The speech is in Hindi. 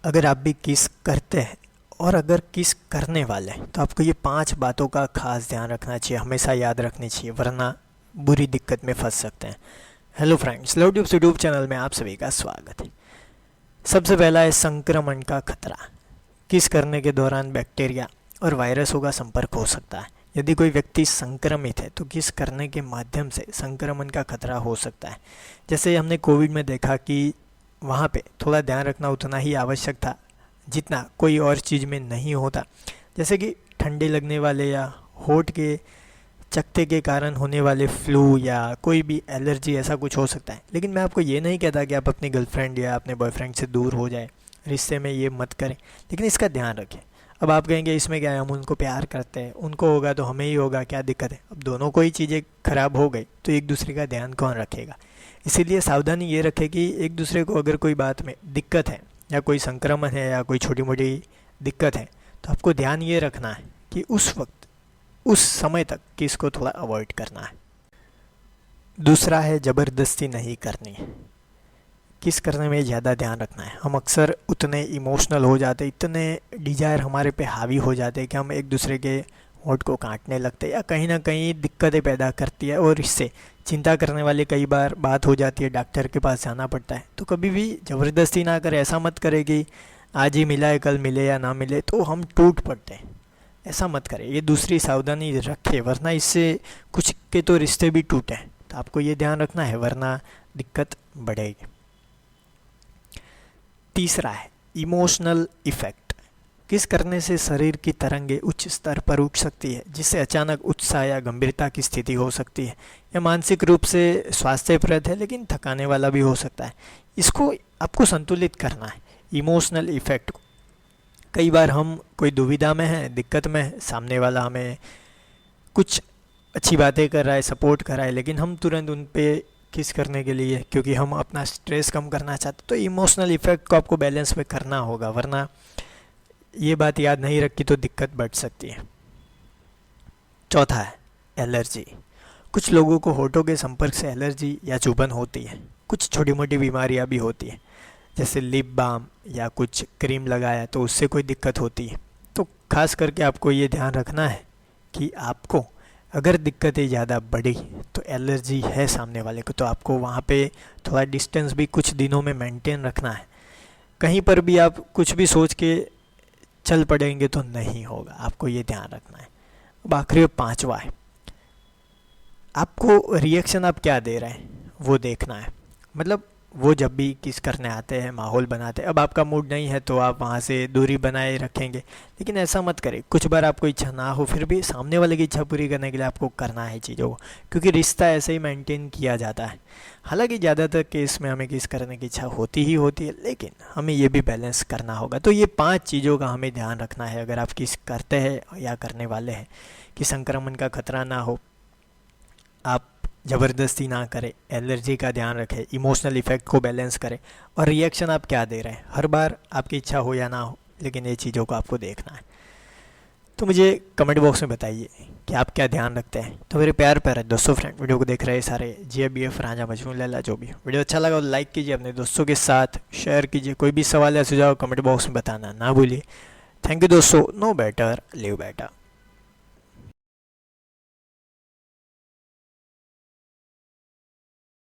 अगर आप भी किस करते हैं और अगर किस करने वाले हैं तो आपको ये 5 बातों का खास ध्यान रखना चाहिए, हमेशा याद रखनी चाहिए, वरना बुरी दिक्कत में फंस सकते हैं। Hello friends, love tubes YouTube channel में आप सभी का स्वागत है। सबसे पहला है संक्रमण का खतरा। किस करने के दौरान बैक्टीरिया और वायरसों का संपर्क हो सकता है। यदि कोई व्यक्ति संक्रमित है तो किस करने के माध्यम से संक्रमण का खतरा हो सकता है। जैसे हमने कोविड में देखा कि वहाँ पे थोड़ा ध्यान रखना उतना ही आवश्यक था जितना कोई और चीज़ में नहीं होता। जैसे कि ठंडे लगने वाले या होठ के चकत्ते के कारण होने वाले फ्लू या कोई भी एलर्जी, ऐसा कुछ हो सकता है। लेकिन मैं आपको ये नहीं कहता कि आप अपनी गर्लफ्रेंड या अपने बॉयफ्रेंड से दूर हो जाए, रिश्ते में ये मत करें, लेकिन इसका ध्यान रखें। अब आप कहेंगे इसमें क्या है, हम उनको प्यार करते हैं, उनको होगा तो हमें ही होगा, क्या दिक्कत है। अब दोनों को ही चीज़ें खराब हो गई तो एक दूसरे का ध्यान कौन रखेगा। इसीलिए सावधानी ये रखें कि एक दूसरे को अगर कोई बात में दिक्कत है या कोई संक्रमण है या कोई छोटी मोटी दिक्कत है तो आपको ध्यान ये रखना है कि उस वक्त, उस समय तक कि इसको थोड़ा अवॉइड करना है। दूसरा है ज़बरदस्ती नहीं करनी है। किस करने में ज़्यादा ध्यान रखना है। हम अक्सर उतने इमोशनल हो जाते, इतने डिजायर हमारे पे हावी हो जाते कि हम एक दूसरे के होठ को काटने लगते या कहीं ना कहीं दिक्कतें पैदा करती है और इससे चिंता करने वाली कई बार बात हो जाती है, डॉक्टर के पास जाना पड़ता है। तो कभी भी ज़बरदस्ती ना करें। ऐसा मत करें कि आज ही मिला है कल मिले या ना मिले तो हम टूट पड़ते हैं, ऐसा मत करें। ये दूसरी सावधानी रखें, वरना इससे कुछ के तो रिश्ते भी टूटे। तो आपको ये ध्यान रखना है, वरना दिक्कत बढ़ेगी। तीसरा है इमोशनल इफ़ेक्ट। किस करने से शरीर की तरंगें उच्च स्तर पर उठ सकती है, जिससे अचानक उत्साह या गंभीरता की स्थिति हो सकती है। यह मानसिक रूप से स्वास्थ्यप्रद है लेकिन थकाने वाला भी हो सकता है। इसको आपको संतुलित करना है, इमोशनल इफ़ेक्ट को। कई बार हम कोई दुविधा में हैं, दिक्कत में है, सामने वाला हमें कुछ अच्छी बातें कर रहा है, सपोर्ट कर रहा है, लेकिन हम तुरंत उन पे किस करने के लिए, क्योंकि हम अपना स्ट्रेस कम करना चाहते। तो इमोशनल इफ़ेक्ट को आपको बैलेंस में करना होगा, वरना ये बात याद नहीं रखी तो दिक्कत बढ़ सकती है। चौथा है एलर्जी। कुछ लोगों को होठों के संपर्क से एलर्जी या चुभन होती है। कुछ छोटी मोटी बीमारियां भी होती हैं, जैसे लिप बाम या कुछ क्रीम लगाया तो उससे कोई दिक्कत होती है। तो खास करके आपको ये ध्यान रखना है कि आपको अगर दिक्कतें ज़्यादा बढ़ी तो एलर्जी है सामने वाले को, तो आपको वहाँ पे थोड़ा डिस्टेंस भी कुछ दिनों में मेंटेन रखना है। कहीं पर भी आप कुछ भी सोच के चल पड़ेंगे तो नहीं होगा, आपको ये ध्यान रखना है। अब आखिरी 5वां है, आपको रिएक्शन आप क्या दे रहे हैं वो देखना है। मतलब वो जब भी किस करने आते हैं, माहौल बनाते हैं, अब आपका मूड नहीं है तो आप वहाँ से दूरी बनाए रखेंगे, लेकिन ऐसा मत करें। कुछ बार आपको इच्छा ना हो, फिर भी सामने वाले की इच्छा पूरी करने के लिए आपको करना है चीज़ों को, क्योंकि रिश्ता ऐसे ही मेंटेन किया जाता है। हालांकि ज़्यादातर केस में हमें किस करने की इच्छा होती ही होती है, लेकिन हमें ये भी बैलेंस करना होगा। तो ये 5 चीज़ों का हमें ध्यान रखना है अगर आप किस करते हैं या करने वाले हैं, कि संक्रमण का खतरा ना हो, आप ज़बरदस्ती ना करें, एलर्जी का ध्यान रखें, इमोशनल इफ़ेक्ट को बैलेंस करें, और रिएक्शन आप क्या दे रहे हैं। हर बार आपकी इच्छा हो या ना हो, लेकिन ये चीज़ों को आपको देखना है। तो मुझे कमेंट बॉक्स में बताइए कि आप क्या ध्यान रखते हैं। तो मेरे प्यार प्यारे दोस्तों, फ्रेंड, वीडियो को देख रहे सारे GFBF राजा मजनू लैला जो भी वीडियो अच्छा लगा तो लाइक कीजिए, अपने दोस्तों के साथ शेयर कीजिए। कोई भी सवाल या सुझाव कमेंट बॉक्स में बताना ना भूलिए। थैंक यू दोस्तों। No better live better.